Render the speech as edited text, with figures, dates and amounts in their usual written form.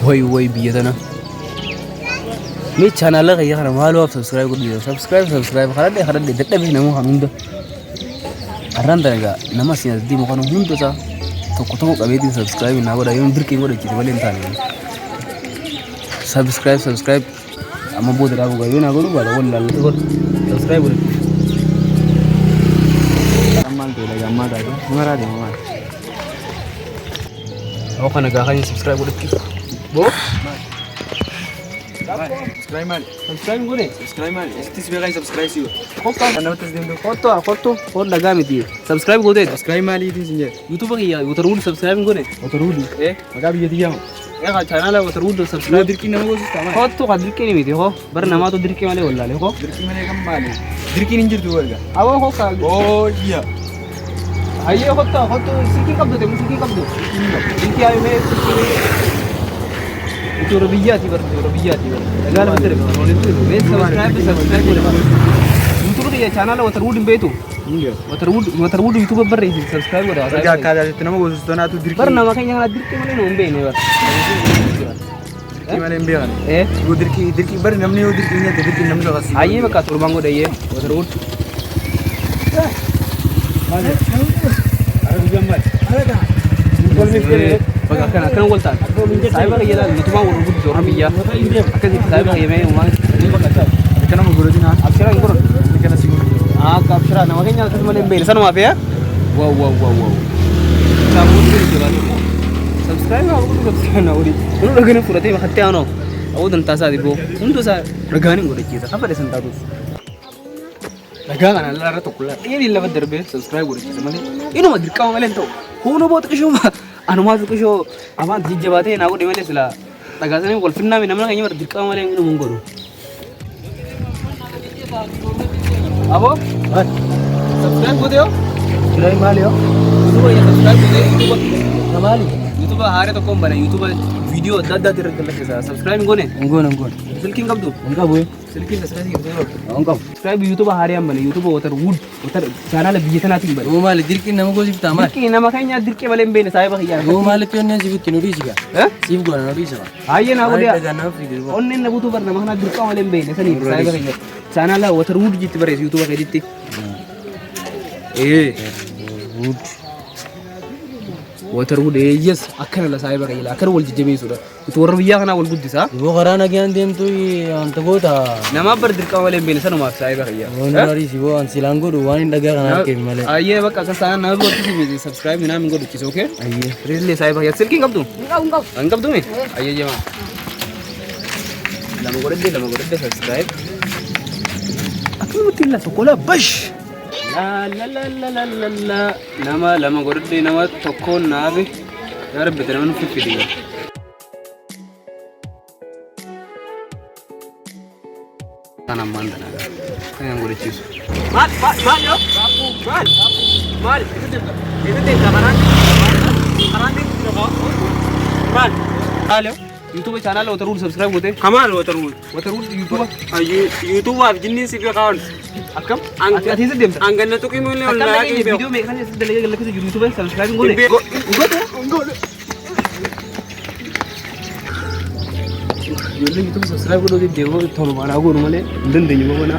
وي بيتنا مي channel غير أنا ما له subscribe كده subscribe خلاص دتبه نمو هنوده أرندنا نما سيا دي مكانه هنوده سا تكتمو كبيدين subscribe ناقول أيام دركين ولا كده ولا إنتاني subscribe أما بود رابو كبيدين ناقول ولا subscribe ولا أمان تولا أمان تاجو مرا دي أمان أو خنا كاهين subscribe ولا كيف بو subscribe gune subscribe mal este se pega subscribe sigo hopa ana utas dendo foto laga meti subscribe gode subscribe mal idi sinje youtube ki ya utarul subscribe gune utarul maga bi yediya ga channel la utarul subscribe dirki namo sistama foto ka dirki ni meti ho bar nama to dirki male wallale ho dirki male kam male dirki ninjir tu warga awo ho ka oh iya aye foto siki kabdo te musiki kabdo dirki ayo me Turabiyati bar. Agala betul. Subscribe boleh. YouTube dia channel waterwood betu. Waterwood YouTube bar ini subscribe boleh. Agak kada nama gue sudah tu diri. Bar nama kayaknya ngalah diri mana nombe ini bar. Mana nombe kan? Gue diri bar namanya gue dirinya diri namanya kasih. Aye maka turbango deh ye waterwood. Mana? Ada di gambar. Ada. Akan waltan. Saya bagi jalan itu mah urut jorang biya. Akan saya bagi main rumah. Akan nama guru di mana? Absira guru. Akan nasi guru. Absira. Nama kayaknya kita malah beli. Sana apa ya? Wow. Kamu beli jalan. Subscribe aku tuh subscribe na uri. Kalau lagi pura tiba hati ano. Aku dan tasa di bo. Untuk saya regani guru kita. Apa deh sentau tu? Raga kan Allah rata kulla. Ini level derbe subscribe guru kita. Mana? Ini mah dirkau malah tu. Kau buat kesuma. Anu mah tu kesho. Amat dijabate na aku di mana sila. Tagasnya kalau finna mina mana kayaknya dirkau malah ini mungkuru. Apa? Subscribe guru yo? Kira mali yo? YouTube ya subscribe guru YouTube. Namali. YouTube hari tu kom bana YouTube video dada terus kita subscribe gune. Enggak. Silkin kabdu. Enggak boy. Silkin dasari gitu. Enggak. Subscribe YouTube hari am bana YouTube waterwood channel bijitan ating bana. Gua mal dirkin nama gua sibta mal. Dirkin nama kayaknya dirke male mbene saya bah ya. Gua mal pionnya sibut kinuri juga. Sibuk gua nuri juga. Aye na gua dia. Onne na butu bar nama na dirka male mbene sani saya bah ya. Channel waterwood jit bare YouTube ka jitti. Waterwood yes akan la saya bah ya. Akan wal jijeme sudah. Itu orang biya kana wal buddi sa. Gua karana gian dem tu anta gota. Nama bar dirka male mbene sanu mak saya bah ya. Nuri sibo an silango do wani daga kana ke male. Aye baka sana na gua tu sini subscribe na mingo dikis okay? Aye. Really saya bah ya silking kabdu. Enggak. Angkap tu me. Aye jema. Lama gorede subscribe. Aku mutilla sokola bash. La nama gorede nama tokkon nabe. Ya rabbi tana manu fikki diga. Tanam mandana. Kayan gore chisu. Mal yo. Mal. Itu deh kabaran. Mal. Halo. YouTube channel waterwood subscribe होते कमाल waterwood YouTube आप जिन्नी सी पे काउंट अकम अथी से देम अंगन तो की मोले वाला वीडियो में खाने से दलेगा लगे तो YouTube पे सब्सक्राइब गोले YouTube सब्सक्राइब करो कि देखो थोड़ा मारा को नमले दिन दिन में बना